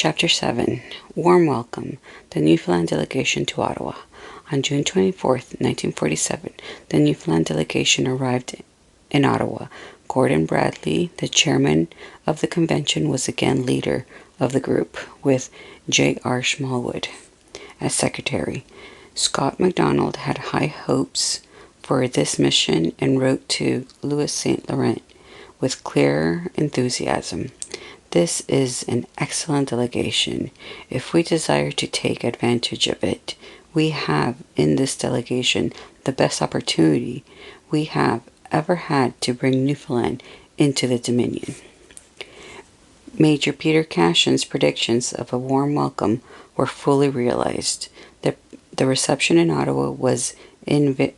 Chapter 7. Warm Welcome. The Newfoundland Delegation to Ottawa. On June 24th, 1947, the Newfoundland delegation arrived in Ottawa. Gordon Bradley, the chairman of the convention, was again leader of the group, with J.R. Smallwood as secretary. Scott MacDonald had high hopes for this mission and wrote to Louis St. Laurent with clear enthusiasm. This is an excellent delegation. If we desire to take advantage of it, we have in this delegation the best opportunity we have ever had to bring Newfoundland into the Dominion. Major Peter Cashin's predictions of a warm welcome were fully realized. The reception in Ottawa was in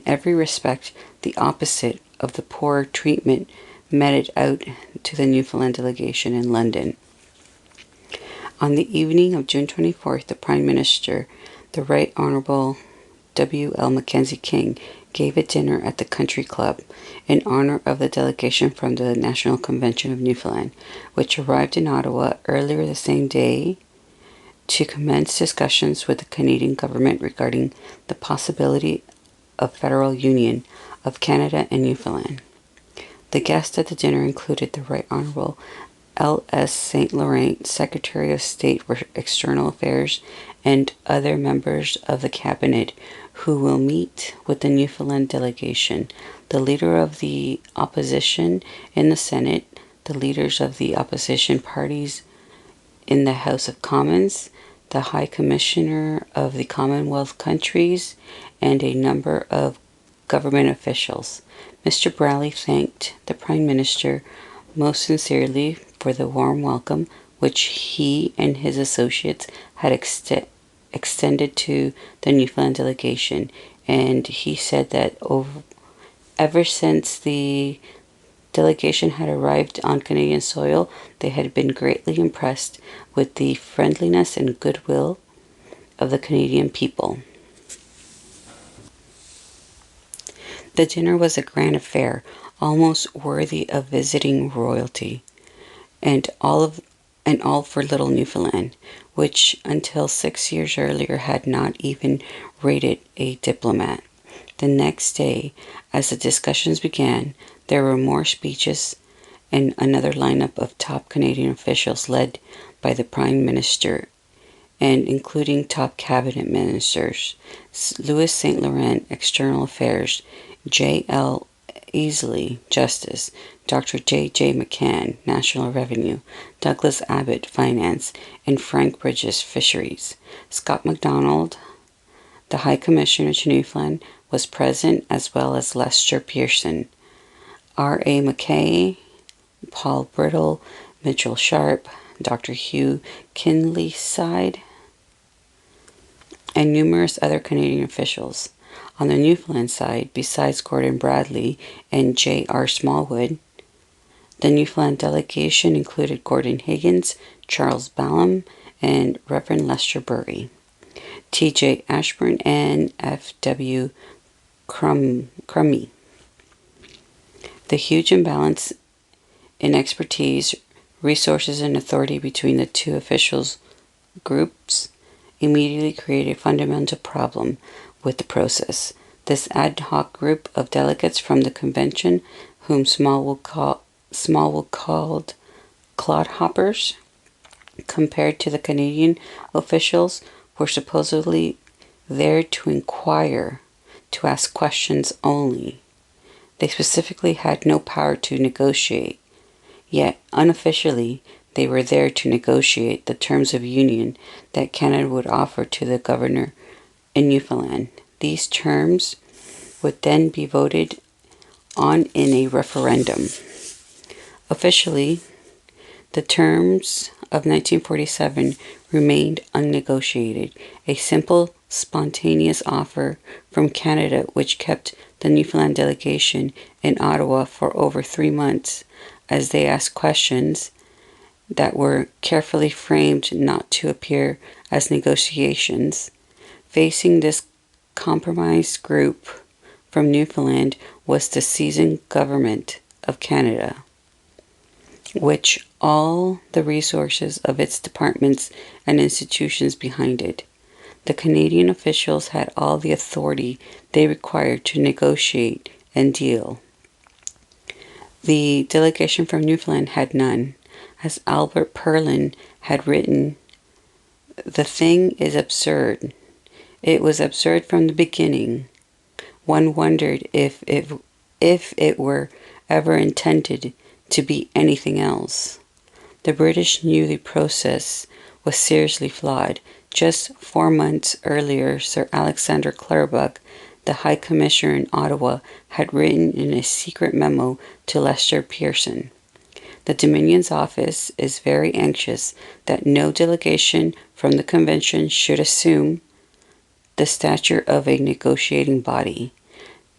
every respect the opposite of the poor treatment meted out to the Newfoundland delegation in London. On the evening of June 24th, the Prime Minister, the Right Honourable W.L. Mackenzie King, gave a dinner at the Country Club in honour of the delegation from the National Convention of Newfoundland, which arrived in Ottawa earlier the same day to commence discussions with the Canadian government regarding the possibility of federal union of Canada and Newfoundland. The guests at the dinner included the Right Honourable L.S. St. Laurent, Secretary of State for External Affairs, and other members of the Cabinet who will meet with the Newfoundland delegation, the Leader of the Opposition in the Senate, the leaders of the opposition parties in the House of Commons, the High Commissioner of the Commonwealth countries, and a number of government officials. Mr. Bradley thanked the Prime Minister most sincerely for the warm welcome which he and his associates had extended to the Newfoundland delegation, and he said that ever since the delegation had arrived on Canadian soil, they had been greatly impressed with the friendliness and goodwill of the Canadian people. The dinner was a grand affair, almost worthy of visiting royalty, and all for little Newfoundland, which until 6 years earlier had not even rated a diplomat. The next day, as the discussions began, there were more speeches and another lineup of top Canadian officials led by the Prime Minister and including top cabinet ministers: Louis St. Laurent, External Affairs; J.L. Easley, Justice; Dr. J.J. McCann, National Revenue; Douglas Abbott, Finance; and Frank Bridges, Fisheries. Scott MacDonald, the High Commissioner to Newfoundland, was present, as well as Lester Pearson, R.A. McKay, Paul Brittle, Mitchell Sharp, Dr. Hugh Kinleyside, and numerous other Canadian officials. On the Newfoundland side, besides Gordon Bradley and J.R. Smallwood, the Newfoundland delegation included Gordon Higgins, Charles Ballum, and Reverend Lester Bury, T.J. Ashburn, and F.W. Crummy. The huge imbalance in expertise, resources, and authority between the two officials groups immediately created a fundamental problem with the process. This ad hoc group of delegates from the convention, whom Smallwood called clodhoppers, compared to the Canadian officials, were supposedly there to inquire, to ask questions only. They specifically had no power to negotiate, yet unofficially they were there to negotiate the terms of union that Canada would offer to the governor in Newfoundland. These terms would then be voted on in a referendum. Officially, the terms of 1947 remained unnegotiated, a simple, spontaneous offer from Canada which kept the Newfoundland delegation in Ottawa for over 3 months as they asked questions that were carefully framed not to appear as negotiations. Facing this compromised group from Newfoundland was the seasoned government of Canada, which all the resources of its departments and institutions behind it. The Canadian officials had all the authority they required to negotiate and deal. The delegation from Newfoundland had none. As Albert Perlin had written, "The thing is absurd. It was absurd from the beginning. One wondered if it were ever intended to be anything else." The British knew the process was seriously flawed. Just 4 months earlier, Sir Alexander Clutterbuck, the High Commissioner in Ottawa, had written in a secret memo to Lester Pearson, "The Dominion's office is very anxious that no delegation from the Convention should assume the stature of a negotiating body.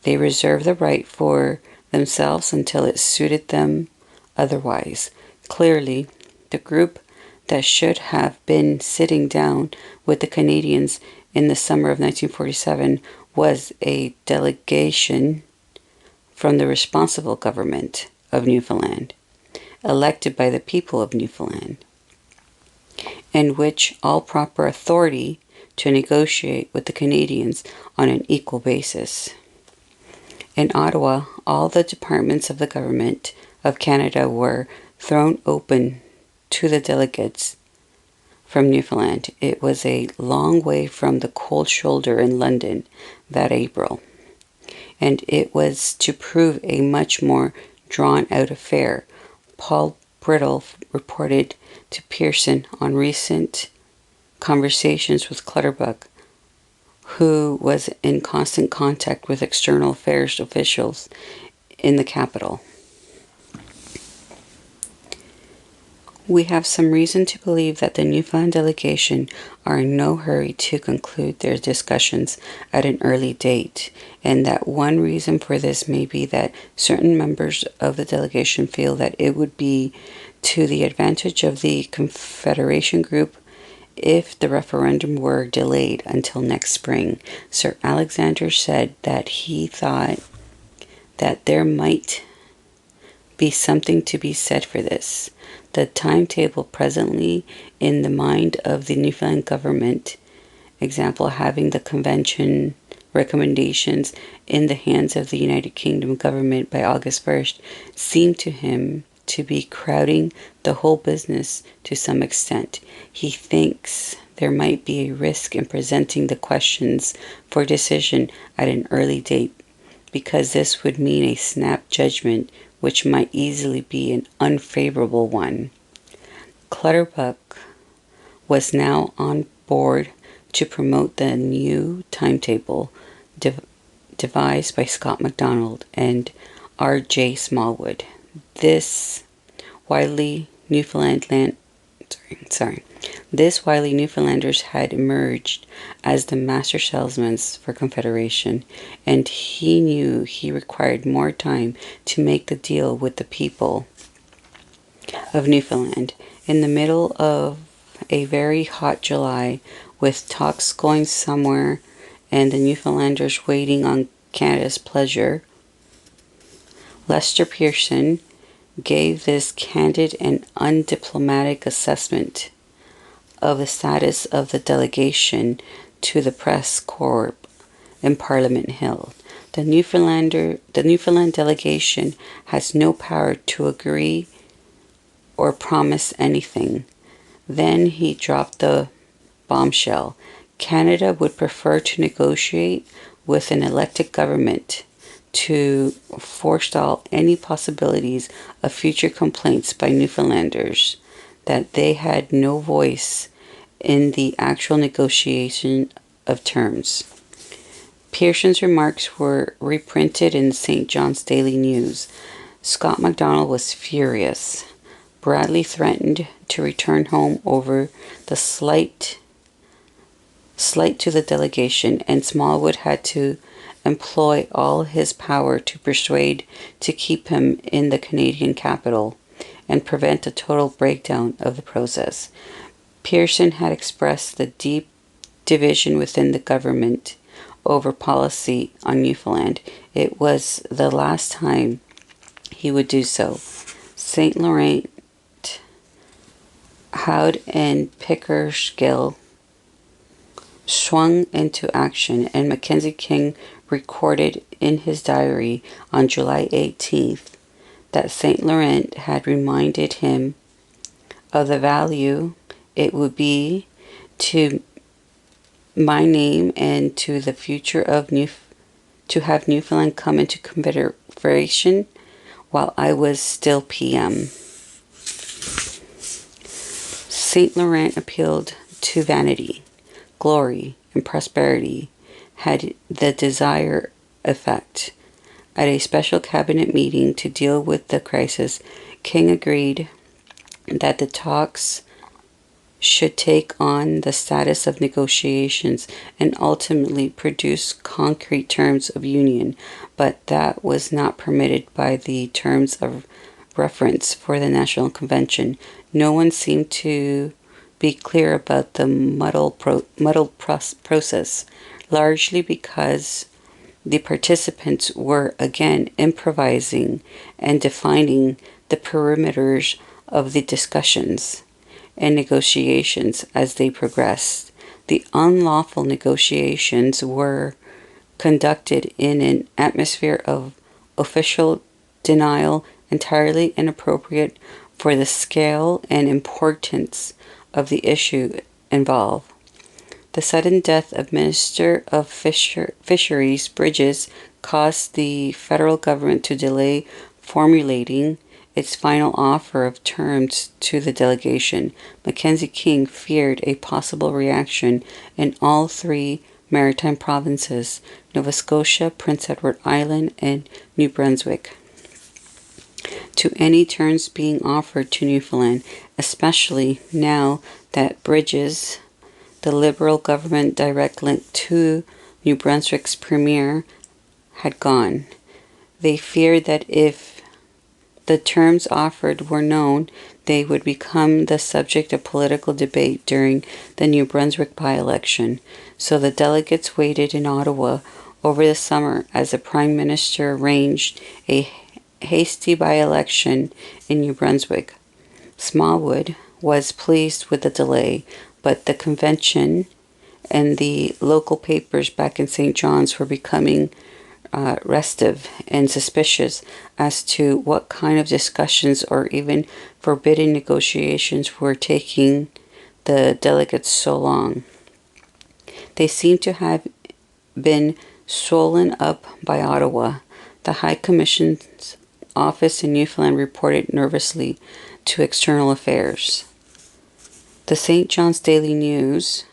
They reserve the right for themselves until it suited them otherwise." Clearly, the group that should have been sitting down with the Canadians in the summer of 1947 was a delegation from the responsible government of Newfoundland, elected by the people of Newfoundland, in which all proper authority to negotiate with the Canadians on an equal basis. In Ottawa, all the departments of the government of Canada were thrown open to the delegates from Newfoundland. It was a long way from the cold shoulder in London that April, and it was to prove a much more drawn-out affair. Paul Brittle reported to Pearson on recent conversations with Clutterbuck, who was in constant contact with external affairs officials in the capital. "We have some reason to believe that the Newfoundland delegation are in no hurry to conclude their discussions at an early date, and that one reason for this may be that certain members of the delegation feel that it would be to the advantage of the Confederation group if the referendum were delayed until next spring." Sir Alexander said that he thought that there might be something to be said for this. The timetable presently in the mind of the Newfoundland government, example, having the convention recommendations in the hands of the United Kingdom government by August 1st, seemed to him to be crowding the whole business to some extent. He thinks there might be a risk in presenting the questions for decision at an early date, because this would mean a snap judgment which might easily be an unfavorable one. Clutterbuck was now on board to promote the new timetable devised by Scott MacDonald and R.J. Smallwood. This wily Newfoundlanders had emerged as the master salesmen for Confederation, and he knew he required more time to make the deal with the people of Newfoundland. In the middle of a very hot July, with talks going somewhere and the Newfoundlanders waiting on Canada's pleasure, Lester Pearson gave this candid and undiplomatic assessment of the status of the delegation to the press corps in Parliament Hill. The Newfoundland delegation has no power to agree or promise anything." Then he dropped the bombshell. "Canada would prefer to negotiate with an elected government to forestall any possibilities of future complaints by Newfoundlanders that they had no voice in the actual negotiation of terms." Pearson's remarks were reprinted in St. John's Daily News. Scott MacDonald was furious. Bradley threatened to return home over the slight to the delegation, and Smallwood had to employ all his power to persuade to keep him in the Canadian capital and prevent a total breakdown of the process. Pearson had expressed the deep division within the government over policy on Newfoundland. It was the last time he would do so. St. Laurent Howd and Pickersgill swung into action, and Mackenzie King recorded in his diary on July 18th that St. Laurent had reminded him of the value it would be to my name and to the future of to have Newfoundland come into Confederation while I was still PM. St. Laurent appealed to vanity, glory, and prosperity, had the desired effect. At a special cabinet meeting to deal with the crisis, King agreed that the talks should take on the status of negotiations and ultimately produce concrete terms of union, but that was not permitted by the terms of reference for the National Convention. No one seemed to be clear about the muddled process, largely because the participants were again improvising and defining the perimeters of the discussions and negotiations as they progressed. The unlawful negotiations were conducted in an atmosphere of official denial entirely inappropriate for the scale and importance of the issue involved. The sudden death of Minister of Fisheries Bridges caused the federal government to delay formulating its final offer of terms to the delegation. Mackenzie King feared a possible reaction in all three maritime provinces, Nova Scotia, Prince Edward Island, and New Brunswick, to any terms being offered to Newfoundland, especially now that Bridges, the Liberal government direct link to New Brunswick's premier, had gone. They feared that if the terms offered were known, they would become the subject of political debate during the New Brunswick by-election. So the delegates waited in Ottawa over the summer as the Prime Minister arranged a hasty by-election in New Brunswick. Smallwood was pleased with the delay, but the convention and the local papers back in St. John's were becoming restive and suspicious as to what kind of discussions or even forbidden negotiations were taking the delegates so long. They seem to have been swollen up by Ottawa. The High Commission's office in Newfoundland reported nervously to External Affairs. The St. John's Daily News,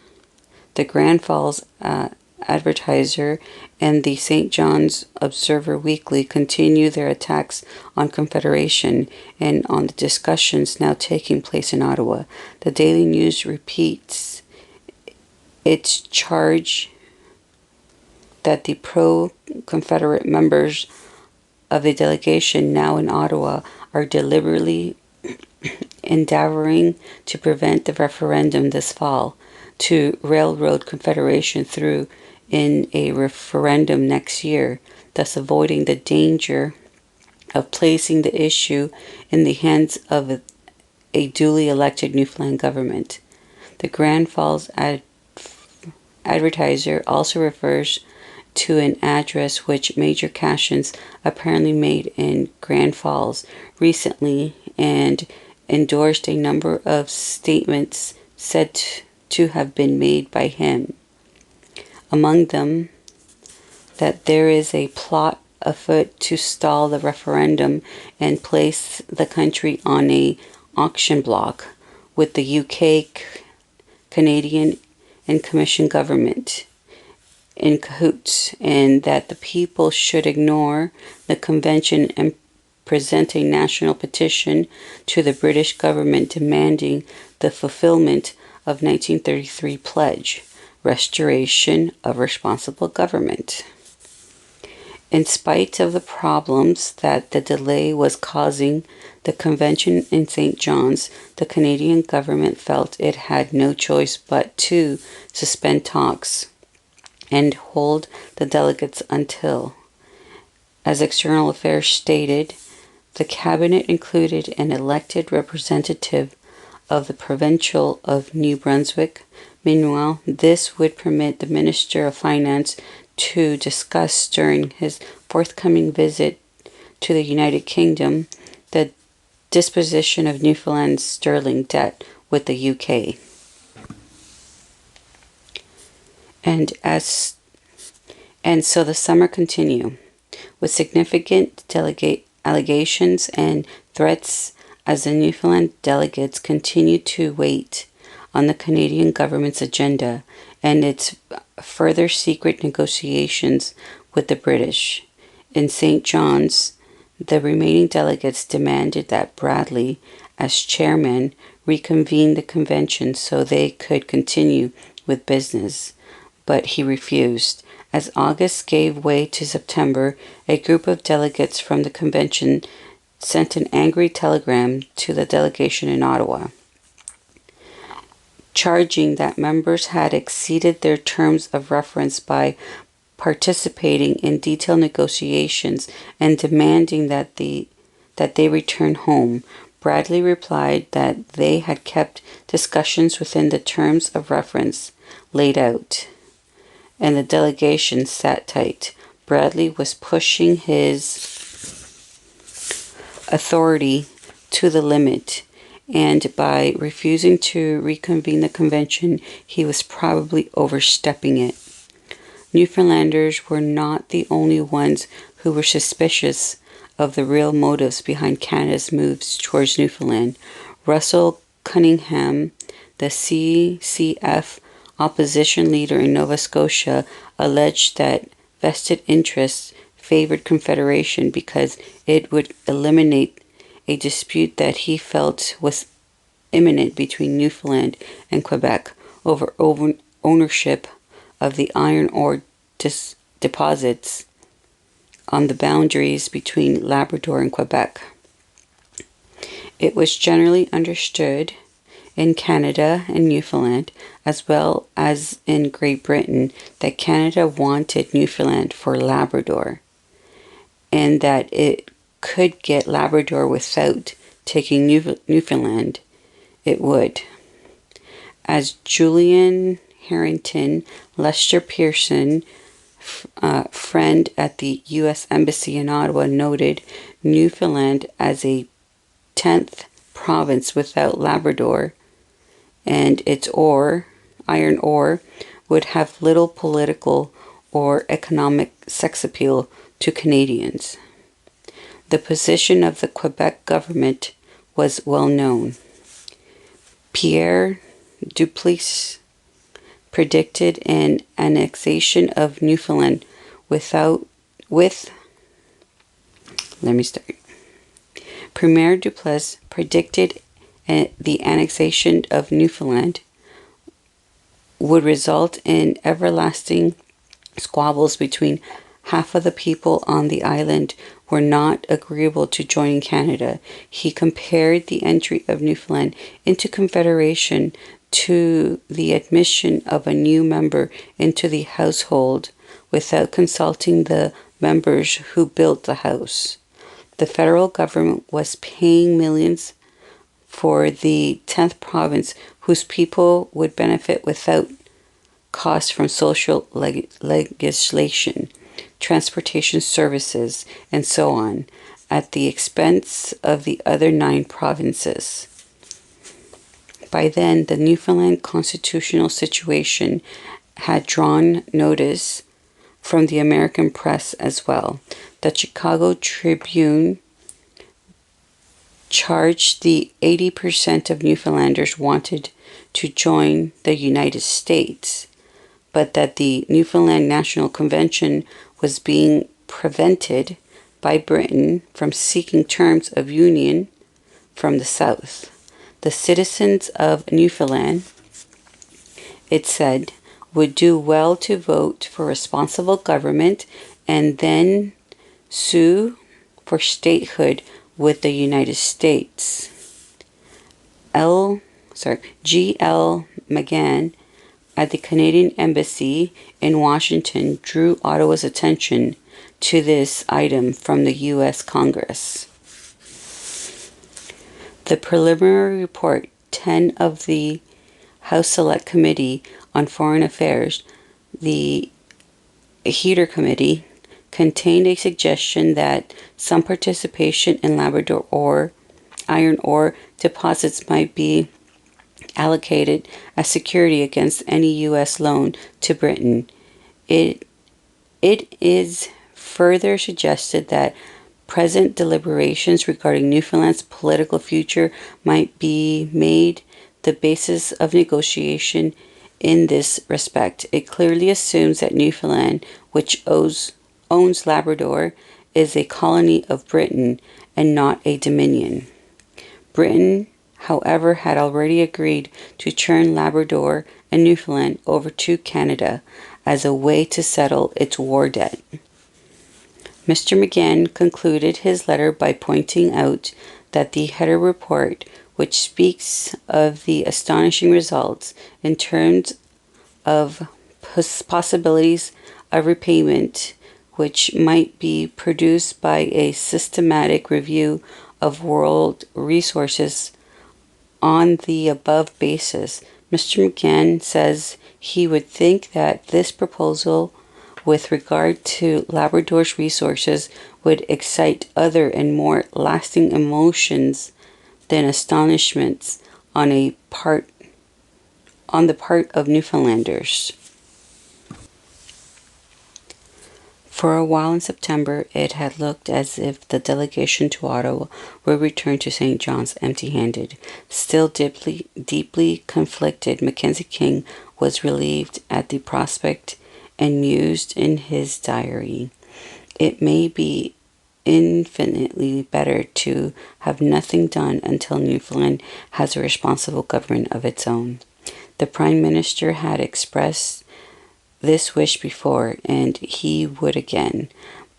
the Grand Falls Advertiser, and the St. John's Observer Weekly continue their attacks on Confederation and on the discussions now taking place in Ottawa. The Daily News repeats its charge that the pro-Confederate members of the delegation now in Ottawa are deliberately endeavoring to prevent the referendum this fall, to railroad Confederation through in a referendum next year, thus avoiding the danger of placing the issue in the hands of a duly elected Newfoundland government. The Grand Falls Advertiser also refers to an address which Major Cashin's apparently made in Grand Falls recently and endorsed a number of statements said to have been made by him. Among them, that there is a plot afoot to stall the referendum and place the country on an auction block with the UK, Canadian, and Commission government in cahoots, and that the people should ignore the convention and present a national petition to the British government demanding the fulfillment of 1933 pledge, restoration of responsible government. In spite of the problems that the delay was causing the convention in St. John's, the Canadian government felt it had no choice but to suspend talks and hold the delegates until, as External Affairs stated, the cabinet included an elected representative of the Provincial of New Brunswick. Meanwhile, this would permit the Minister of Finance to discuss during his forthcoming visit to the United Kingdom the disposition of Newfoundland's sterling debt with the UK. And so the summer continued, with significant allegations and threats as the Newfoundland delegates continued to wait on the Canadian government's agenda and its further secret negotiations with the British. In St. John's, the remaining delegates demanded that Bradley, as chairman, reconvene the convention so they could continue with business, but he refused. As August gave way to September, a group of delegates from the convention sent an angry telegram to the delegation in Ottawa, charging that members had exceeded their terms of reference by participating in detailed negotiations and demanding that they return home. Bradley replied that they had kept discussions within the terms of reference laid out, and the delegation sat tight. Bradley was pushing his authority to the limit, and by refusing to reconvene the convention, he was probably overstepping it. Newfoundlanders were not the only ones who were suspicious of the real motives behind Canada's moves towards Newfoundland. Russell Cunningham, the CCF opposition leader in Nova Scotia, alleged that vested interests favored Confederation because it would eliminate a dispute that he felt was imminent between Newfoundland and Quebec over ownership of the iron ore deposits on the boundaries between Labrador and Quebec. It was generally understood in Canada and Newfoundland, as well as in Great Britain, that Canada wanted Newfoundland for Labrador, and that it could get Labrador without taking Newfoundland. It would. As Julian Harrington, Lester Pearson, friend at the U.S. Embassy in Ottawa, noted, Newfoundland as a 10th province without Labrador and its iron ore, would have little political or economic sex appeal to Canadians. The position of the Quebec government was well known. Pierre Duplessis predicted an annexation of Newfoundland Premier Duplessis predicted the annexation of Newfoundland would result in everlasting squabbles between half of the people on the island were not agreeable to joining Canada. He compared the entry of Newfoundland into Confederation to the admission of a new member into the household without consulting the members who built the house. The federal government was paying millions for the 10th province, whose people would benefit without cost from social legislation, transportation services, and so on, at the expense of the other 9 provinces. By then, the Newfoundland constitutional situation had drawn notice from the American press as well. The Chicago Tribune charged the 80% of Newfoundlanders wanted to join the United States, but that the Newfoundland National Convention was being prevented by Britain from seeking terms of union from the South. The citizens of Newfoundland, it said, would do well to vote for responsible government and then sue for statehood with the United States. G.L. McGann at the Canadian Embassy in Washington drew Ottawa's attention to this item from the U.S. Congress. The preliminary report, 10 of the House Select Committee on Foreign Affairs, the Heater Committee, contained a suggestion that some participation in Labrador iron ore deposits might be allocated as security against any U.S. loan to Britain. It is further suggested that present deliberations regarding Newfoundland's political future might be made the basis of negotiation in this respect. It clearly assumes that Newfoundland, which owns Labrador, is a colony of Britain and not a dominion. Britain, however, had already agreed to turn Labrador and Newfoundland over to Canada as a way to settle its war debt. Mr. McGann concluded his letter by pointing out that the header report, which speaks of the astonishing results in terms of possibilities of repayment which might be produced by a systematic review of world resources on the above basis, Mr. McGann says he would think that this proposal with regard to Labrador's resources would excite other and more lasting emotions than astonishments on the part of Newfoundlanders. For a while in September, it had looked as if the delegation to Ottawa would return to St. John's empty-handed. Still deeply conflicted, Mackenzie King was relieved at the prospect and mused in his diary, "It may be infinitely better to have nothing done until Newfoundland has a responsible government of its own." The Prime Minister had expressed this wish before, and he would again.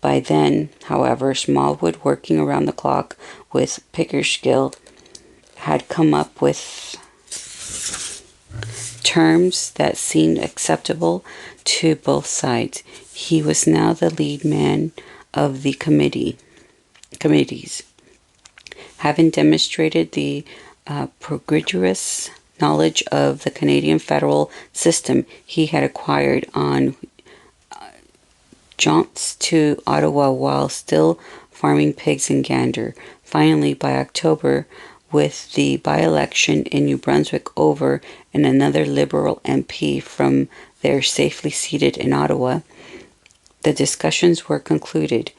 By then, however, Smallwood, working around the clock with Pickersgill, had come up with terms that seemed acceptable to both sides. He was now the lead man of the committees. Having demonstrated the prodigious knowledge of the Canadian federal system he had acquired on jaunts to Ottawa while still farming pigs and gander. Finally, by October, with the by-election in New Brunswick over and another Liberal MP from there safely seated in Ottawa, the discussions were concluded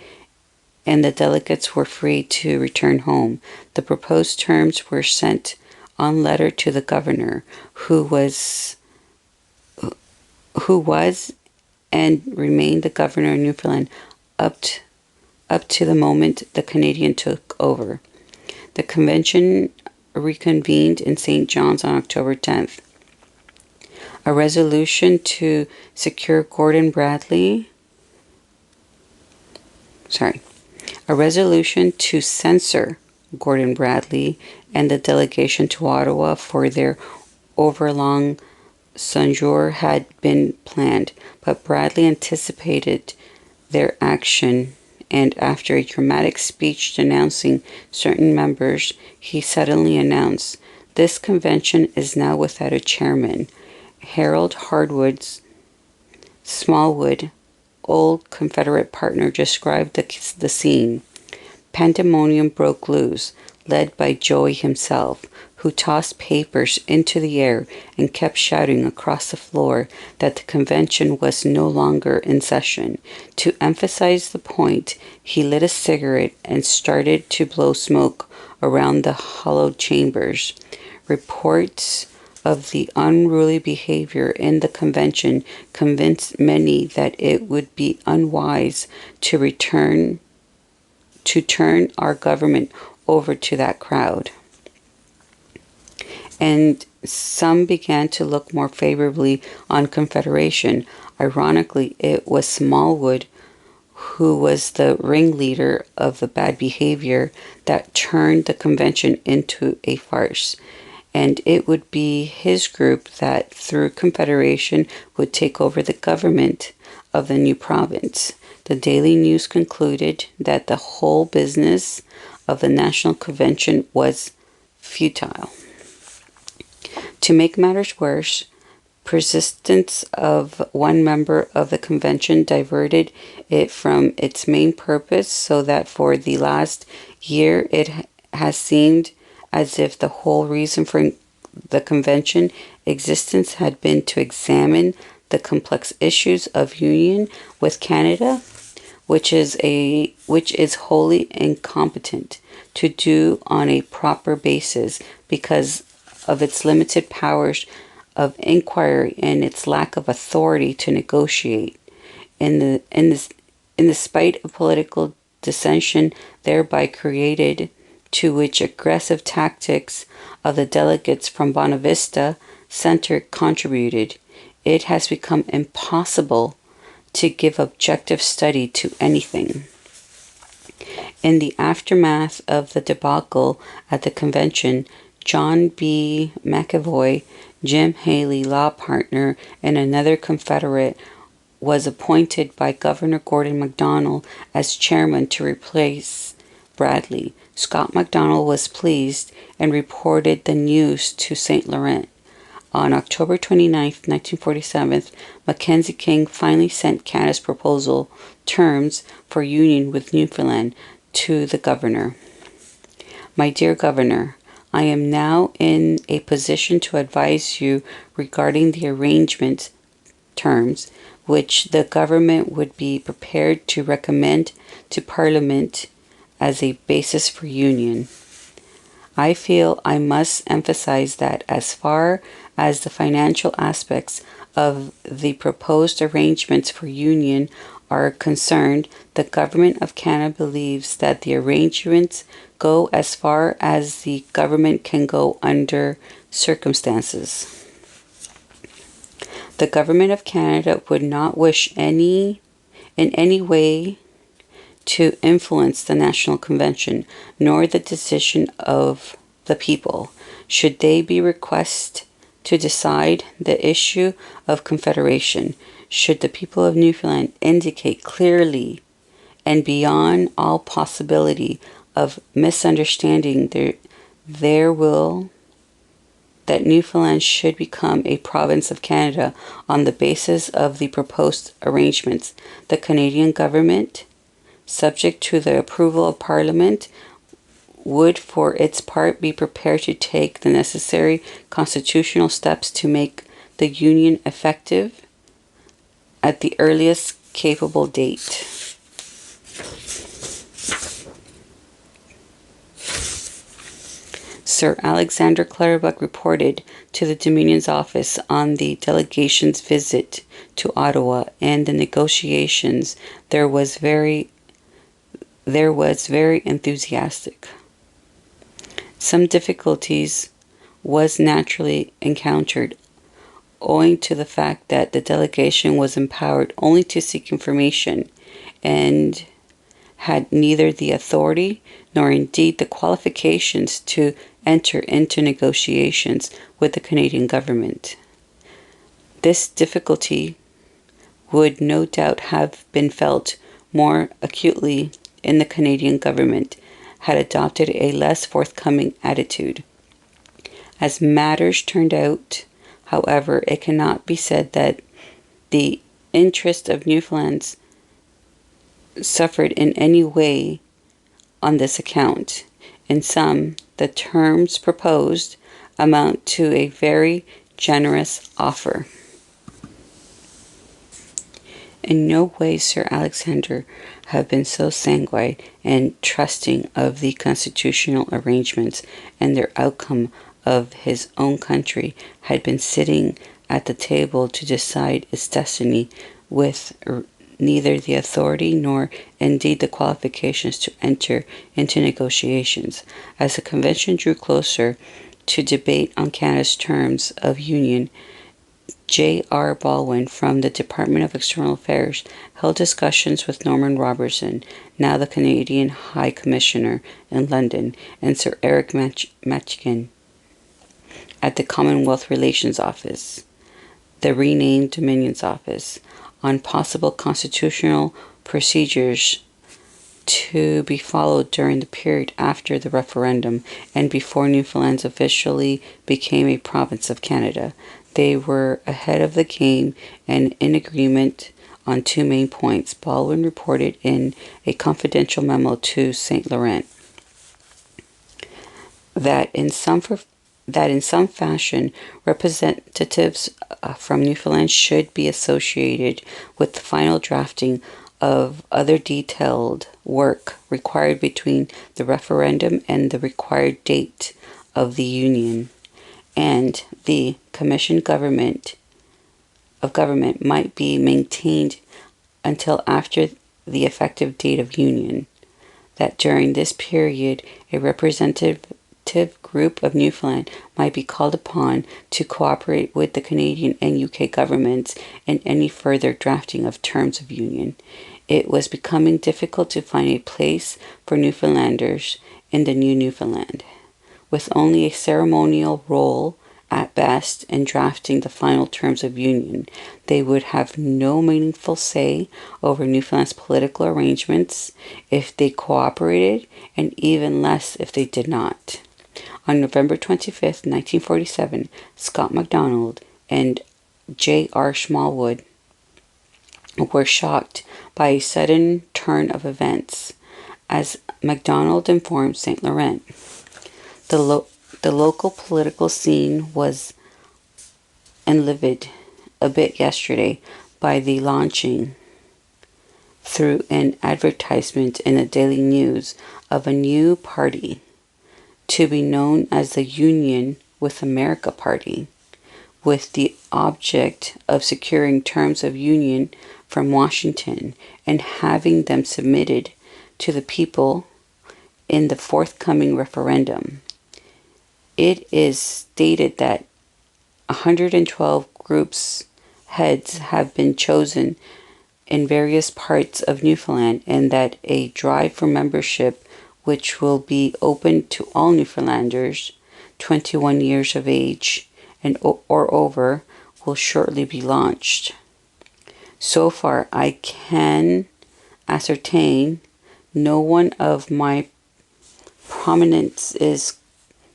and the delegates were free to return home. The proposed terms were sent on letter to the governor, who was and remained the governor of Newfoundland up to the moment the Canadian took over. The convention reconvened in St. John's on October 10th. A resolution to secure a resolution to censor Gordon Bradley and the delegation to Ottawa for their overlong sojourn had been planned, but Bradley anticipated their action, and after a dramatic speech denouncing certain members, he suddenly announced, "This convention is now without a chairman." Harold Hardwood's Smallwood, old Confederate partner, described the scene. Pandemonium broke loose, led by Joey himself, who tossed papers into the air and kept shouting across the floor that the convention was no longer in session. To emphasize the point, he lit a cigarette and started to blow smoke around the hollowed chambers. Reports of the unruly behavior in the convention convinced many that it would be unwise to turn our government over to that crowd. And some began to look more favorably on Confederation. Ironically, it was Smallwood, who was the ringleader of the bad behavior, that turned the convention into a farce. And it would be his group that, through Confederation, would take over the government of the new province. The Daily News concluded that the whole business of the National Convention was futile. To make matters worse, persistence of one member of the convention diverted it from its main purpose, so that for the last year it has seemed as if the whole reason for the convention existence had been to examine the complex issues of union with Canada, which is wholly incompetent to do on a proper basis because of its limited powers of inquiry and its lack of authority to negotiate. In the spite of political dissension thereby created, to which aggressive tactics of the delegates from Bonavista Center contributed, it has become impossible to give objective study to anything. In the aftermath of the debacle at the convention, John B. McAvoy, Jim Haley, law partner, and another Confederate, was appointed by Governor Gordon MacDonald as chairman to replace Bradley. Scott MacDonald was pleased and reported the news to St. Laurent. On October 29, 1947, Mackenzie King finally sent Canada's proposal terms for union with Newfoundland to the governor. My dear Governor, I am now in a position to advise you regarding the arrangement terms which the government would be prepared to recommend to Parliament as a basis for union. I feel I must emphasize that as far as the financial aspects of the proposed arrangements for union are concerned, the Government of Canada believes that the arrangements go as far as the government can go under circumstances. The Government of Canada would not wish in any way to influence the National Convention, nor the decision of the people, should they be requested to decide the issue of Confederation. Should the people of Newfoundland indicate clearly and beyond all possibility of misunderstanding their will that Newfoundland should become a province of Canada on the basis of the proposed arrangements, the Canadian government, subject to the approval of Parliament, would for its part be prepared to take the necessary constitutional steps to make the union effective at the earliest capable date. Sir Alexander Clutterbuck reported to the Dominion's office on the delegation's visit to Ottawa and the negotiations. There was very enthusiastic. Some difficulties was naturally encountered, owing to the fact that the delegation was empowered only to seek information and had neither the authority nor indeed the qualifications to enter into negotiations with the Canadian government. This difficulty would no doubt have been felt more acutely in the Canadian government had adopted a less forthcoming attitude. As matters turned out, however, it cannot be said that the interest of Newfoundland suffered in any way on this account. In sum, the terms proposed amount to a very generous offer. In no way Sir Alexander have been so sanguine and trusting of the constitutional arrangements and their outcome of his own country had been sitting at the table to decide its destiny with neither the authority nor indeed the qualifications to enter into negotiations. As the convention drew closer to debate on Canada's terms of union, J.R. Baldwin from the Department of External Affairs held discussions with Norman Robertson, now the Canadian High Commissioner in London, and Sir Eric Matchkin at the Commonwealth Relations Office, the renamed Dominion's Office, on possible constitutional procedures to be followed during the period after the referendum and before Newfoundland officially became a province of Canada. They were ahead of the game and in agreement on two main points. Baldwin reported in a confidential memo to St. Laurent that in some fashion representatives from Newfoundland should be associated with the final drafting of other detailed work required between the referendum and the required date of the union, and the commission government might be maintained until after the effective date of union. That during this period a representative group of Newfoundland might be called upon to cooperate with the Canadian and UK governments in any further drafting of terms of union. It was becoming difficult to find a place for Newfoundlanders in the new Newfoundland. With only a ceremonial role at best in drafting the final terms of union, they would have no meaningful say over Newfoundland's political arrangements if they cooperated, and even less if they did not. On November 25th, 1947, Scott MacDonald and J.R. Smallwood were shocked by a sudden turn of events. As MacDonald informed St. Laurent, the local political scene was enlivened a bit yesterday by the launching through an advertisement in the Daily News of a new party to be known as the Union with America Party, with the object of securing terms of union from Washington and having them submitted to the people in the forthcoming referendum. It is stated that 112 groups' heads have been chosen in various parts of Newfoundland, and that a drive for membership, which will be open to all Newfoundlanders 21 years of age and or over, will shortly be launched. So far, I can ascertain no one of my prominence is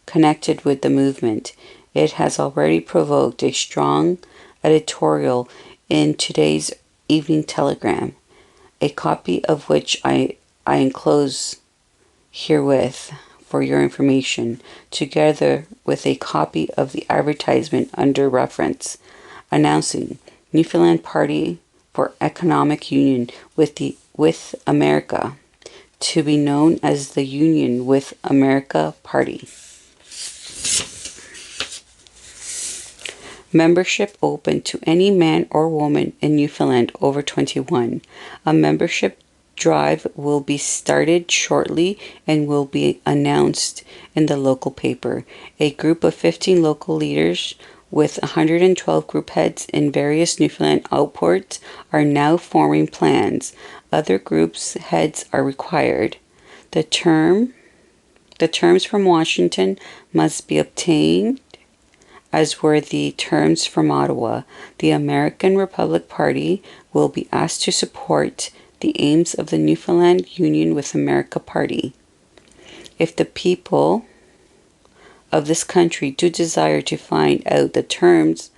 connected with the movement. It has already provoked a strong editorial in today's Evening Telegram, a copy of which I enclose herewith for your information, together with a copy of the advertisement under reference, announcing Newfoundland Party for Economic Union with America, to be known as the Union with America Party. Membership open to any man or woman in Newfoundland over 21. A membership drive will be started shortly and will be announced in the local paper. A group of 15 local leaders with 112 group heads in various Newfoundland outports are now forming plans. Other groups' heads are required. The terms from Washington must be obtained, as were the terms from Ottawa. The American Republic Party will be asked to support the aims of the Newfoundland Union with America Party. If the people of this country do desire to find out the terms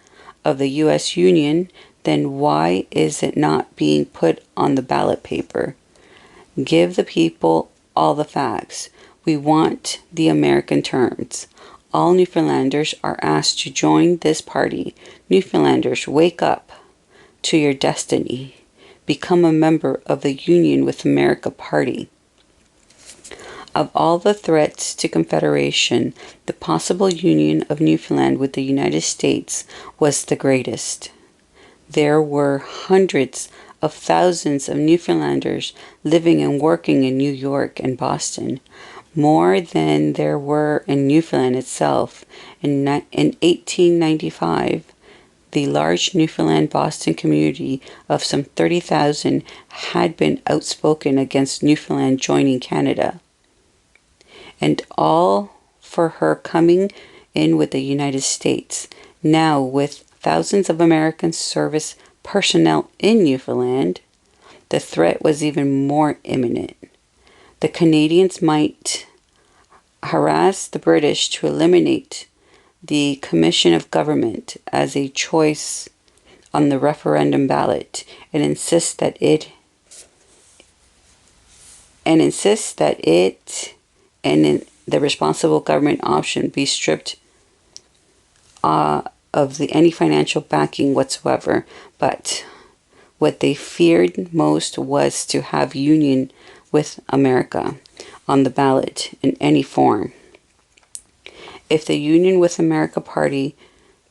of the U.S. Union, then why is it not being put on the ballot paper? Give the people all the facts. We want the American terms. All Newfoundlanders are asked to join this party. Newfoundlanders, wake up to your destiny. Become a member of the Union with America Party. Of all the threats to Confederation, the possible union of Newfoundland with the United States was the greatest. There were hundreds of thousands of Newfoundlanders living and working in New York and Boston, more than there were in Newfoundland itself. In 1895, the large Newfoundland Boston community of some 30,000 had been outspoken against Newfoundland joining Canada, and all for her coming in with the United States. Now, with thousands of American service personnel in Newfoundland, the threat was even more imminent. The Canadians might harass the British to eliminate the Commission of Government as a choice on the referendum ballot and insist that it and the responsible government option be stripped of any financial backing whatsoever. But what they feared most was to have union with America on the ballot in any form. If the Union with America party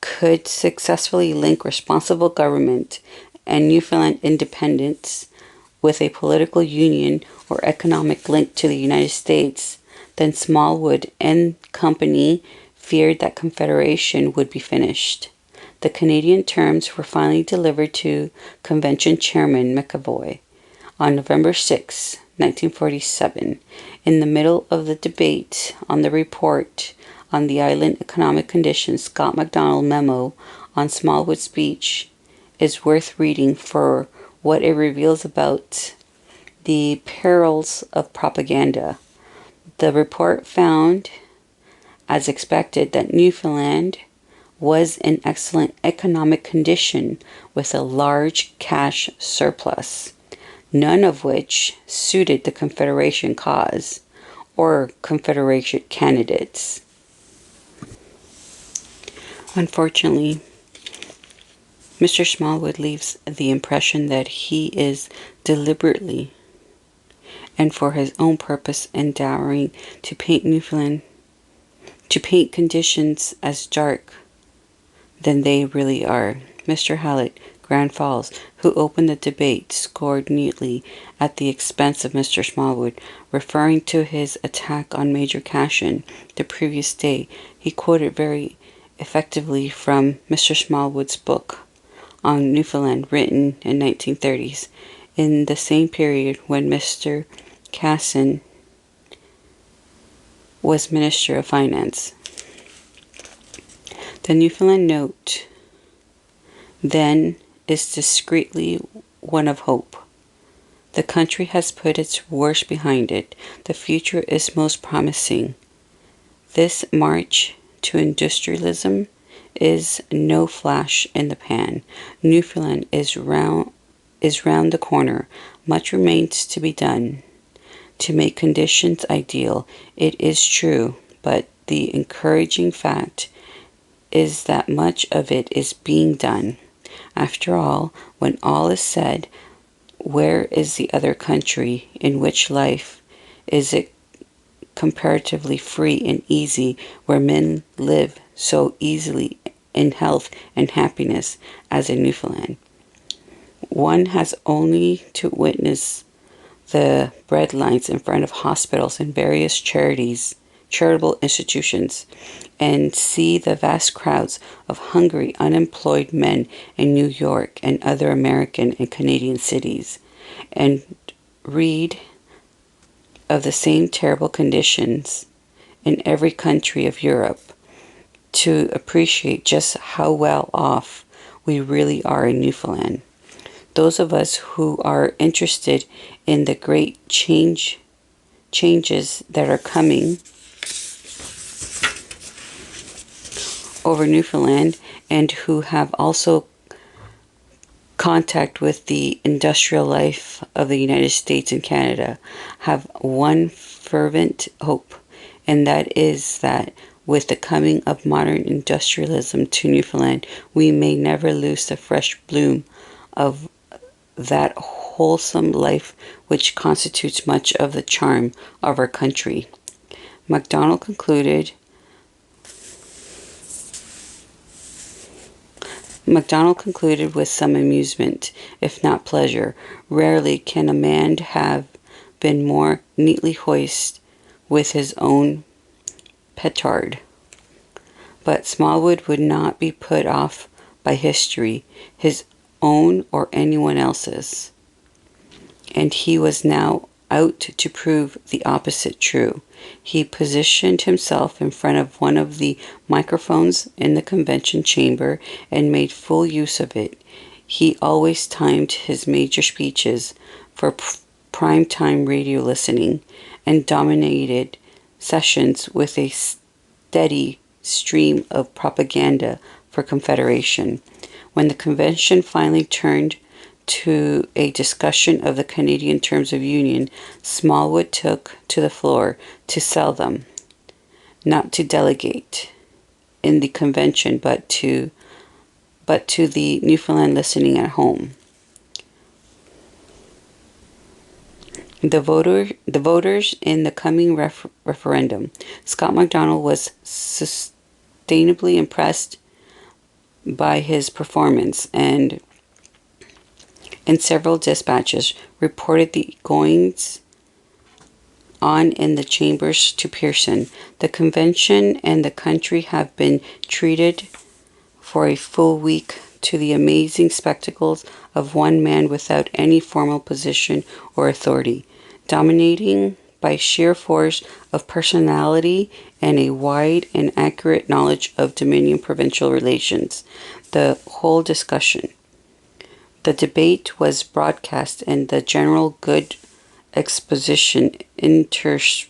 could successfully link responsible government and Newfoundland independence with a political union or economic link to the United States, then Smallwood and Company feared that Confederation would be finished. The Canadian terms were finally delivered to Convention Chairman McAvoy on November 6, 1947. In the middle of the debate on the report on the island economic conditions, Scott MacDonald's memo on Smallwood's speech is worth reading for what it reveals about the perils of propaganda. The report found, as expected, that Newfoundland was in excellent economic condition with a large cash surplus, none of which suited the Confederation cause or Confederation candidates. Unfortunately, Mr. Smallwood leaves the impression that he is deliberately and for his own purpose endeavoring to paint conditions as dark than they really are. Mr. Hallett, Grand Falls, who opened the debate, scored neatly at the expense of Mr. Smallwood. Referring to his attack on Major Cashin the previous day, he quoted very effectively from Mr. Smallwood's book on Newfoundland, written in 1930s, in the same period when Mr. Cassin was Minister of Finance. The Newfoundland note then is discreetly one of hope. The country has put its worst behind it. The future is most promising. This march to industrialism is no flash in the pan. Newfoundland is round the corner. Much remains to be done to make conditions ideal. It is true, but the encouraging fact is that much of it is being done. After all, when all is said, where is the other country in which life is it comparatively free and easy, where men live so easily in health and happiness as in Newfoundland? One has only to witness the bread lines in front of hospitals and various charitable institutions, and see the vast crowds of hungry, unemployed men in New York and other American and Canadian cities, and read of the same terrible conditions in every country of Europe, to appreciate just how well off we really are in Newfoundland. Those of us who are interested in the great changes that are coming over Newfoundland, and who have also contact with the industrial life of the United States and Canada, have one fervent hope, and that is that with the coming of modern industrialism to Newfoundland, we may never lose the fresh bloom of that wholesome life which constitutes much of the charm of our country. MacDonald concluded with some amusement, if not pleasure. Rarely can a man have been more neatly hoisted with his own petard. But Smallwood would not be put off by history, his own or anyone else's. And he was now out to prove the opposite true. He positioned himself in front of one of the microphones in the convention chamber and made full use of it. He always timed his major speeches for primetime radio listening and dominated sessions with a steady stream of propaganda for Confederation. When the convention finally turned to a discussion of the Canadian Terms of Union, Smallwood took to the floor to sell them, not to delegate in the convention, but to the Newfoundland listening at home. The voters in the coming referendum. Scott MacDonald was sustainably impressed by his performance, and in several dispatches reported the goings on in the chambers to Pearson. The convention and the country have been treated for a full week to the amazing spectacles of one man without any formal position or authority, dominating by sheer force of personality and a wide and accurate knowledge of Dominion provincial relations. The whole discussion. The debate was broadcast and the general good exposition interspersed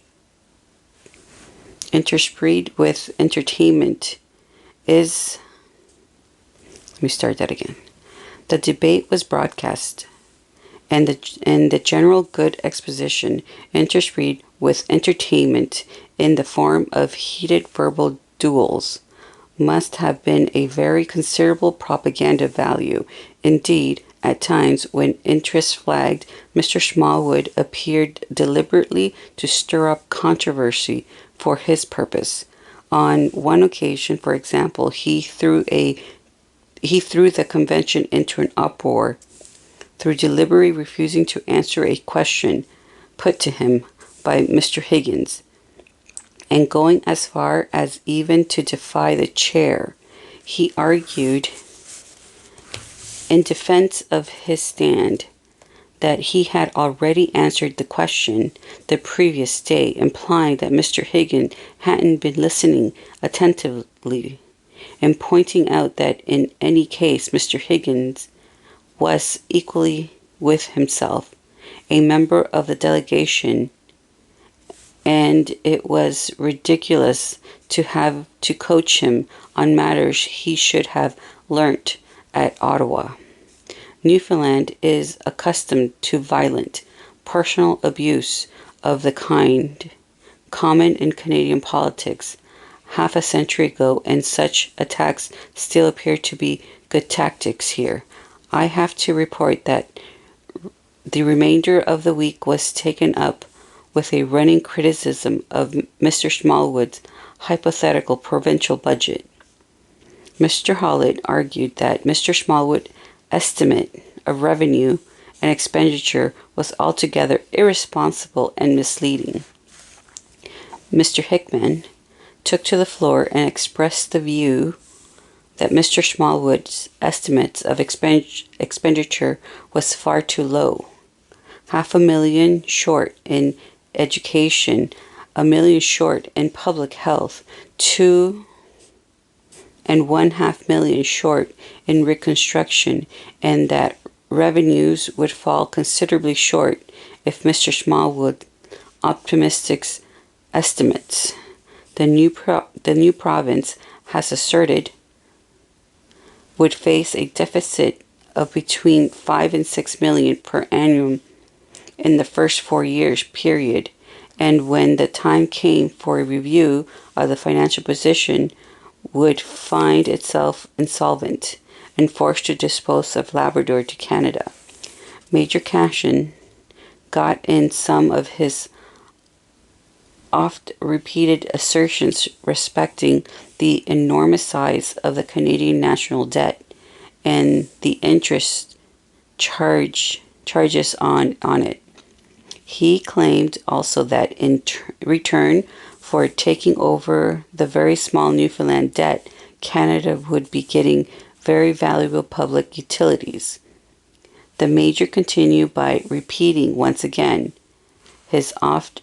with entertainment is... Let me start that again. The debate was broadcast and the general good exposition interspersed with entertainment in the form of heated verbal duels must have been a very considerable propaganda value. Indeed, at times when interest flagged, Mr. Smallwood appeared deliberately to stir up controversy for his purpose. On one occasion, for example, he threw the convention into an uproar through deliberately refusing to answer a question put to him by Mr. Higgins, and going as far as even to defy the chair. He argued in defense of his stand that he had already answered the question the previous day, implying that Mr. Higgins hadn't been listening attentively, and pointing out that in any case Mr. Higgins was equally with himself a member of the delegation, and it was ridiculous to have to coach him on matters he should have learnt at Ottawa. Newfoundland is accustomed to violent, personal abuse of the kind common in Canadian politics half a century ago, and such attacks still appear to be good tactics here. I have to report that the remainder of the week was taken up with a running criticism of Mr. Smallwood's hypothetical provincial budget. Mr. Hollett argued that Mr. Smallwood's estimate of revenue and expenditure was altogether irresponsible and misleading. Mr. Hickman took to the floor and expressed the view that Mr. Smallwood's estimates of expenditure was far too low. $500,000 short in education, $1 million short in public health, $2.5 million short in reconstruction, and that revenues would fall considerably short if Mr. Smallwood's optimistic estimates, the new province has asserted, would face a deficit of between 5 and 6 million per annum in the first 4 years period, and when the time came for a review of the financial position, would find itself insolvent and forced to dispose of Labrador to Canada. Major Cashin got in some of his oft-repeated assertions respecting the enormous size of the Canadian national debt and the interest charges on it. He claimed also that in return for taking over the very small Newfoundland debt, Canada would be getting very valuable public utilities. The Major continued by repeating once again his oft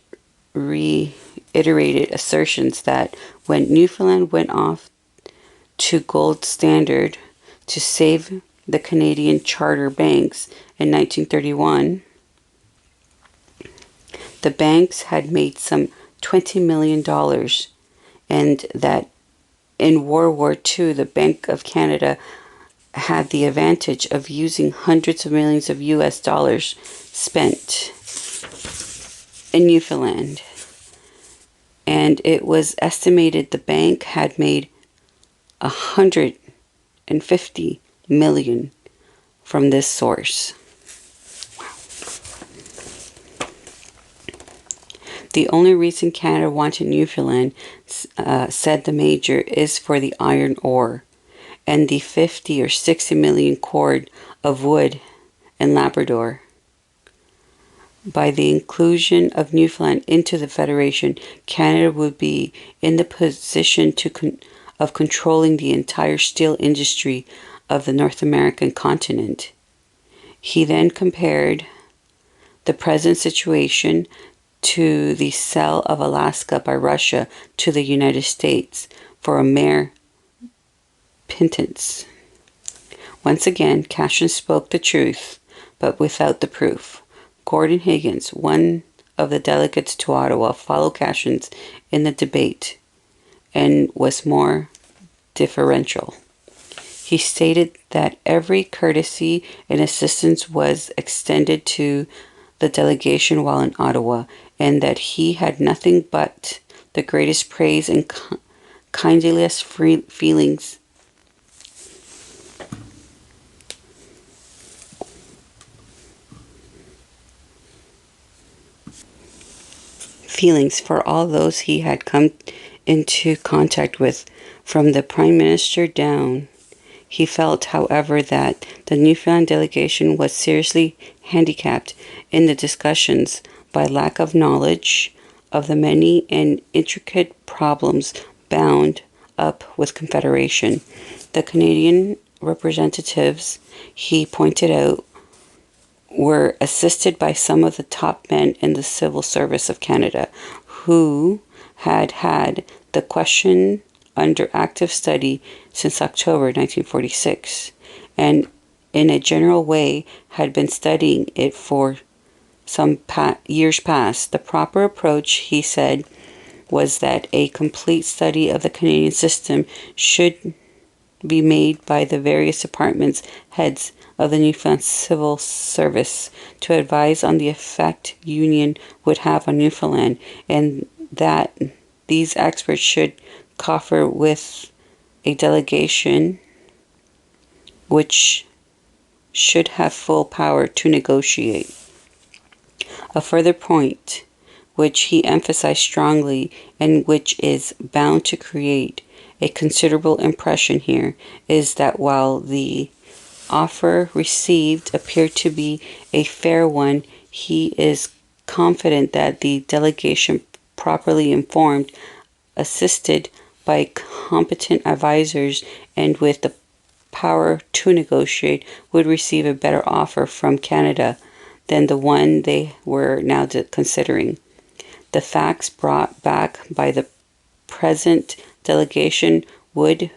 reiterated assertions that when Newfoundland went off to gold standard to save the Canadian charter banks in 1931, the banks had made some $20 million, and that in World War II, the Bank of Canada had the advantage of using hundreds of millions of US dollars spent in Newfoundland. And it was estimated the bank had made $150 million from this source. Wow. The only reason Canada wanted Newfoundland, said the major, is for the iron ore and the 50 or 60 million cord of wood in Labrador. By the inclusion of Newfoundland into the Federation, Canada would be in the position of controlling the entire steel industry of the North American continent. He then compared the present situation to the sale of Alaska by Russia to the United States for a mere pittance. Once again, Cashin spoke the truth, but without the proof. Gordon Higgins, one of the delegates to Ottawa, followed Cashin in the debate and was more deferential. He stated that every courtesy and assistance was extended to the delegation while in Ottawa, and that he had nothing but the greatest praise and kindliest feelings for all those he had come into contact with, from the Prime Minister down. He felt, however, that the Newfoundland delegation was seriously handicapped in the discussions by lack of knowledge of the many and intricate problems bound up with Confederation. The Canadian representatives, he pointed out, were assisted by some of the top men in the civil service of Canada, who had had the question under active study since October 1946, and in a general way had been studying it for some years past. The proper approach, he said, was that a complete study of the Canadian system should be made by the various departments heads of the Newfoundland Civil Service to advise on the effect union would have on Newfoundland, and that these experts should confer with a delegation which should have full power to negotiate. A further point, which he emphasized strongly and which is bound to create a considerable impression here, is that while the offer received appeared to be a fair one, he is confident that the delegation, properly informed, assisted by competent advisors, and with the power to negotiate, would receive a better offer from Canada than the one they were now considering. The facts brought back by the present delegation would,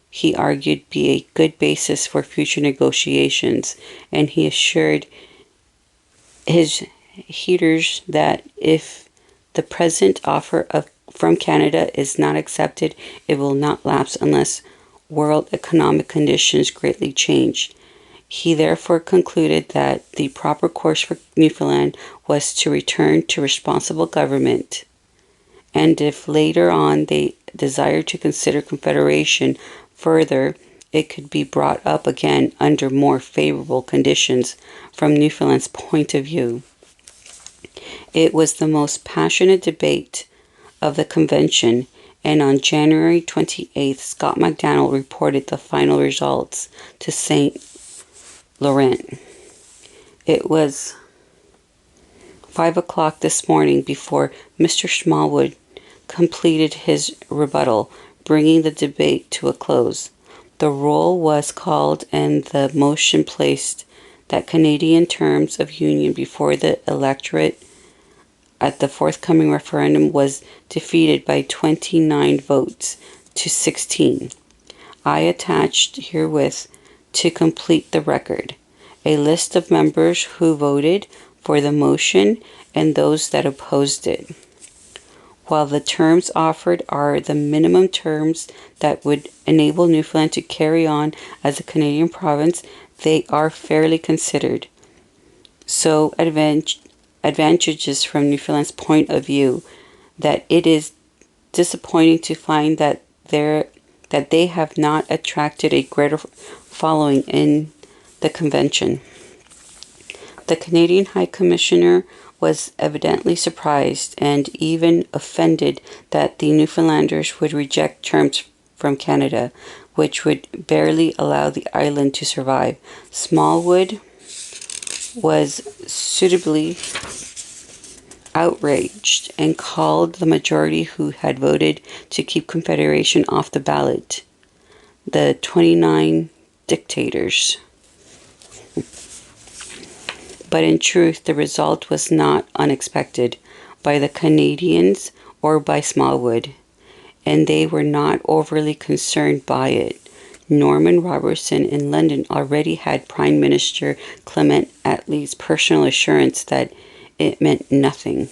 he argued, be a good basis for future negotiations, and he assured his hearers that if the present offer from Canada is not accepted, it will not lapse unless world economic conditions greatly change. He therefore concluded that the proper course for Newfoundland was to return to responsible government, and if later on they desired to consider Confederation further, it could be brought up again under more favorable conditions from Newfoundland's point of view. It was the most passionate debate of the convention, and on January 28th, Scott MacDonald reported the final results to St. Laurent. It was 5 o'clock this morning before Mr. Smallwood completed his rebuttal, bringing the debate to a close. The roll was called and the motion placed that Canadian terms of union before the electorate at the forthcoming referendum was defeated by 29 votes to 16. I attached herewith, to complete the record, a list of members who voted for the motion and those that opposed it. While the terms offered are the minimum terms that would enable Newfoundland to carry on as a Canadian province, they are fairly considered. So advantageous from Newfoundland's point of view that it is disappointing to find that they have not attracted a greater following in the convention. The Canadian High Commissioner was evidently surprised and even offended that the Newfoundlanders would reject terms from Canada, which would barely allow the island to survive. Smallwood was suitably outraged and called the majority who had voted to keep Confederation off the ballot the 29 dictators. But in truth, the result was not unexpected by the Canadians or by Smallwood, and they were not overly concerned by it. Norman Robertson in London already had Prime Minister Clement Attlee's personal assurance that it meant nothing,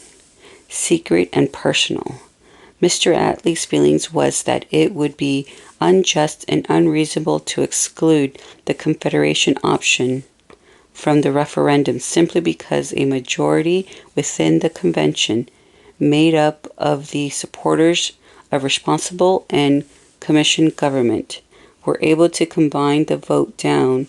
secret and personal. Mr. Attlee's feelings was that it would be unjust and unreasonable to exclude the Confederation option from the referendum simply because a majority within the convention, made up of the supporters of responsible and commissioned government, were able to combine the vote down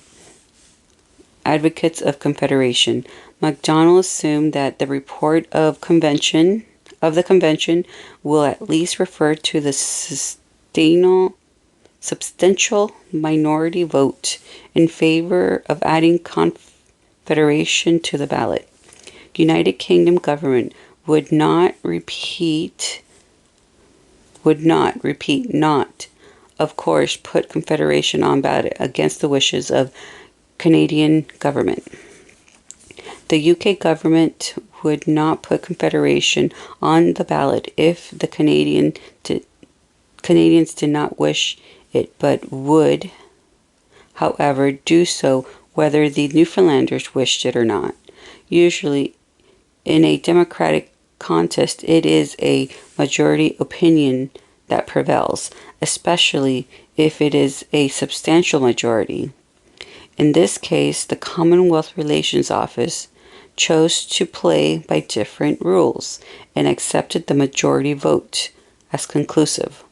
advocates of Confederation. MacDonald assumed that the report of the convention will at least refer to the substantial minority vote in favor of adding Confederation to the ballot. United Kingdom government would not, of course, put Confederation on ballot against the wishes of Canadian government. The UK government would not put Confederation on the ballot if the Canadians did not wish it, but would, however, do so whether the Newfoundlanders wished it or not. Usually, in a democratic contest, it is a majority opinion that prevails, especially if it is a substantial majority. In this case, the Commonwealth Relations Office chose to play by different rules and accepted the majority vote as conclusive.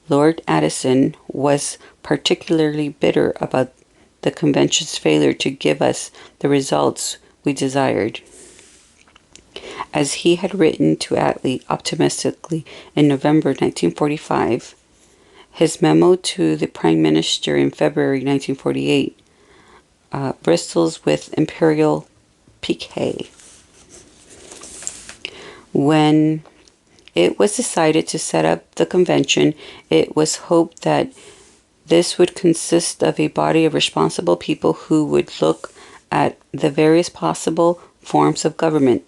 Lord Addison was particularly bitter about the convention's failure to give us the results we desired. As he had written to Attlee optimistically in November 1945, his memo to the Prime Minister in February 1948 bristles with imperial pique. When it was decided to set up the convention, it was hoped that this would consist of a body of responsible people who would look at the various possible forms of government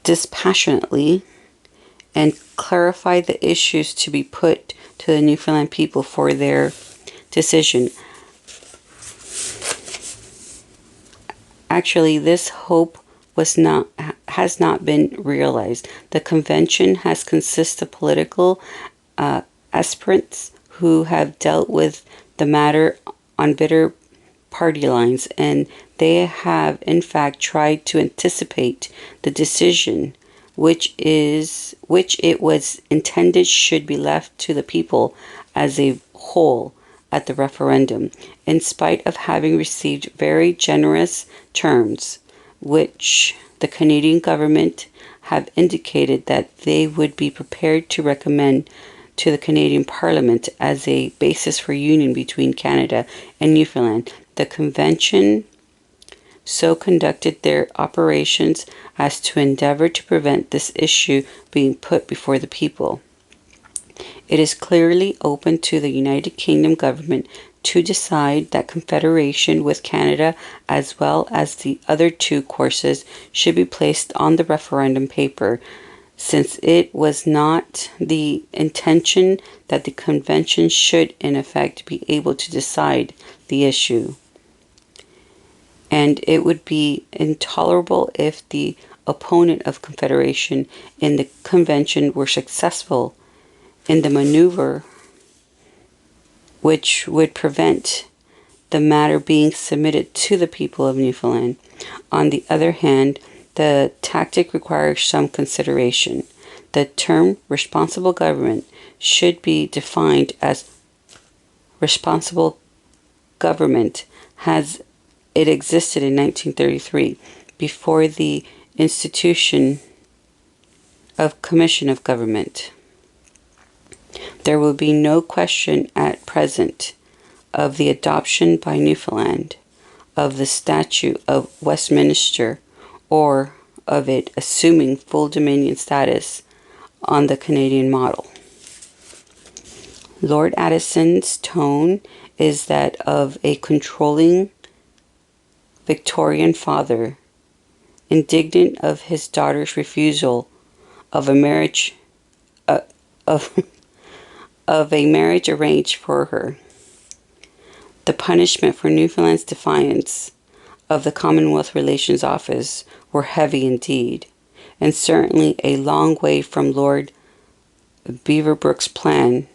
dispassionately and clarify the issues to be put to the Newfoundland people for their decision. Actually, this hope has not been realized. The convention has consisted of political aspirants who have dealt with the matter on bitter party lines, and they have in fact tried to anticipate the decision which it was intended should be left to the people as a whole at the referendum, in spite of having received very generous terms, which the Canadian government have indicated that they would be prepared to recommend to the Canadian Parliament as a basis for union between Canada and Newfoundland. The convention so conducted their operations as to endeavour to prevent this issue being put before the people. It is clearly open to the United Kingdom government to decide that Confederation with Canada, as well as the other two courses, should be placed on the referendum paper, since it was not the intention that the convention should, in effect, be able to decide the issue. And it would be intolerable if the opponent of Confederation in the convention were successful in the maneuver which would prevent the matter being submitted to the people of Newfoundland. On the other hand, the tactic requires some consideration. The term responsible government should be defined as responsible government as it existed in 1933 before the institution of Commission of Government. There will be no question at present of the adoption by Newfoundland of the Statute of Westminster or of it assuming full dominion status on the Canadian model. Lord Addison's tone is that of a controlling Victorian father, indignant of his daughter's refusal of a marriage of a marriage arranged for her. The punishment for Newfoundland's defiance of the Commonwealth Relations Office were heavy indeed, and certainly a long way from Lord Beaverbrook's plan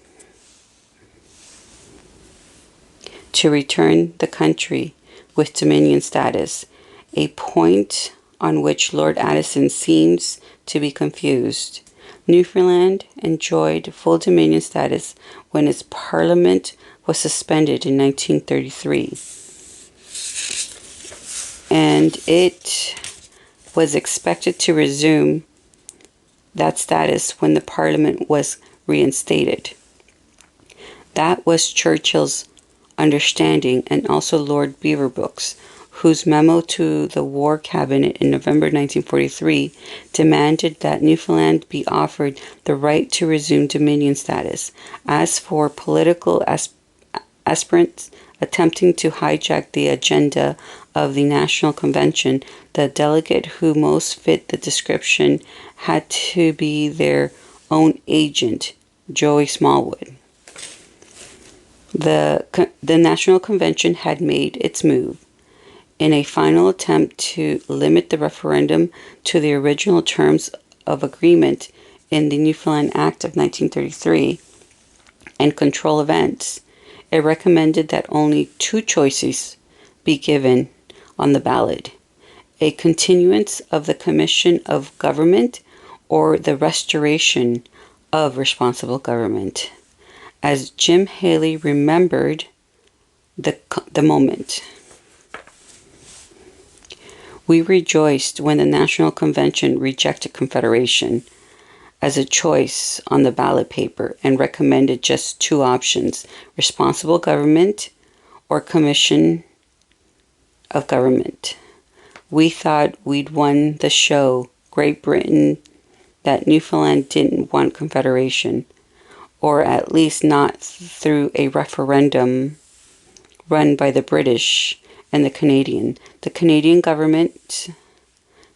to return the country with Dominion status, a point on which Lord Addison seems to be confused. Newfoundland enjoyed full Dominion status when its Parliament was suspended in 1933, and it was expected to resume that status when the Parliament was reinstated. That was Churchill's understanding, and also Lord Beaverbrook's, whose memo to the War Cabinet in November 1943 demanded that Newfoundland be offered the right to resume Dominion status. As for political aspirants attempting to hijack the agenda of the National Convention, the delegate who most fit the description had to be their own agent, Joey Smallwood. The National Convention had made its move. In a final attempt to limit the referendum to the original terms of agreement in the Newfoundland Act of 1933 and control events, it recommended that only two choices be given on the ballot: a continuance of the Commission of Government or the restoration of responsible government. As Jim Haley remembered the moment, we rejoiced when the National Convention rejected Confederation as a choice on the ballot paper and recommended just two options: responsible government or Commission of Government. We thought we'd won the show. Great Britain, that Newfoundland didn't want Confederation, or at least not through a referendum run by the British and the Canadian. The Canadian government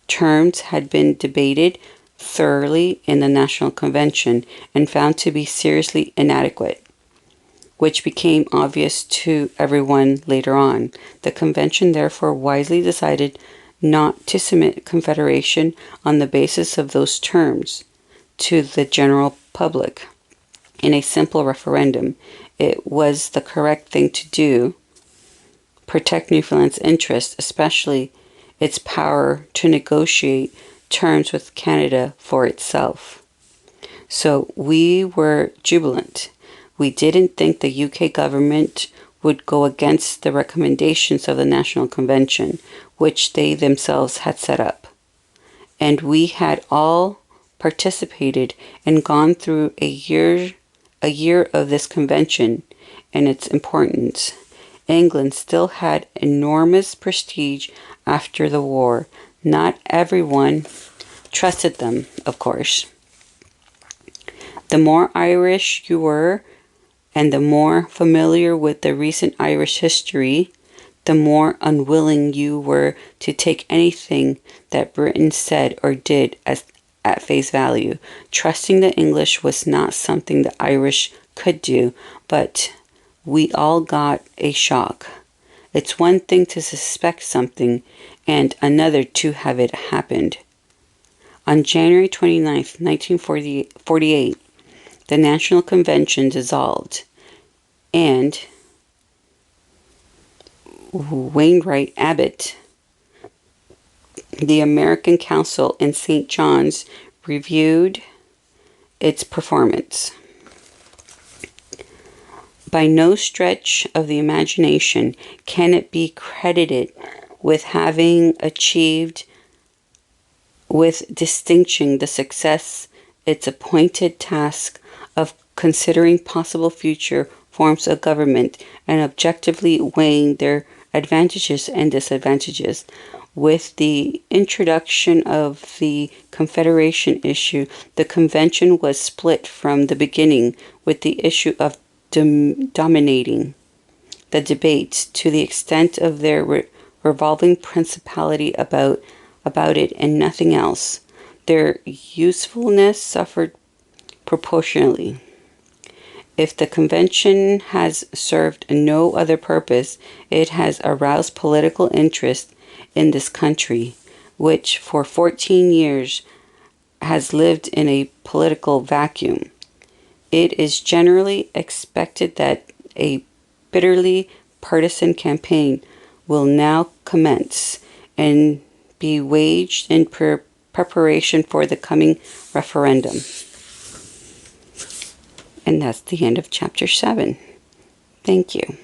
terms had been debated thoroughly in the National Convention and found to be seriously inadequate, which became obvious to everyone later on. The Convention therefore wisely decided not to submit Confederation on the basis of those terms to the general public in a simple referendum. It was the correct thing to do, protect Newfoundland's interest, especially its power to negotiate terms with Canada for itself. So we were jubilant. We didn't think the UK government would go against the recommendations of the National Convention, which they themselves had set up. And we had all participated and gone through a year of this convention and its importance. England still had enormous prestige after the war. Not everyone trusted them, of course. The more Irish you were, and the more familiar with the recent Irish history, the more unwilling you were to take anything that Britain said or did at face value, trusting that English was not something the Irish could do, but we all got a shock. It's one thing to suspect something and another to have it happened. On January 29th, 1948, the National Convention dissolved, and Wainwright Abbott, the American Council in St. John's, reviewed its performance. By no stretch of the imagination can it be credited with having achieved with distinction the success its appointed task of considering possible future forms of government and objectively weighing their advantages and disadvantages. With the introduction of the Confederation issue, the convention was split from the beginning, with the issue of dominating the debates to the extent of their revolving principality about it and nothing else. Their usefulness suffered proportionally. If the convention has served no other purpose, it has aroused political interest in this country, which for 14 years has lived in a political vacuum. It is generally expected that a bitterly partisan campaign will now commence and be waged in preparation for the coming referendum. And that's the end of Chapter 7. Thank you.